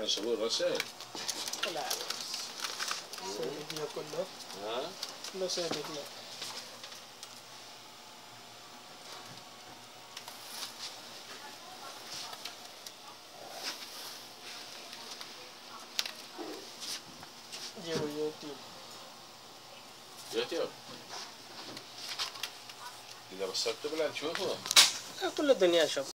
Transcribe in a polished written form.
احنا نسوي الرسائل. لا سيدنا كله. كله سيدنا. يوتيوب. يوتيوب. إذا بس اكتب له نشوفه. كل الدنيا شوف.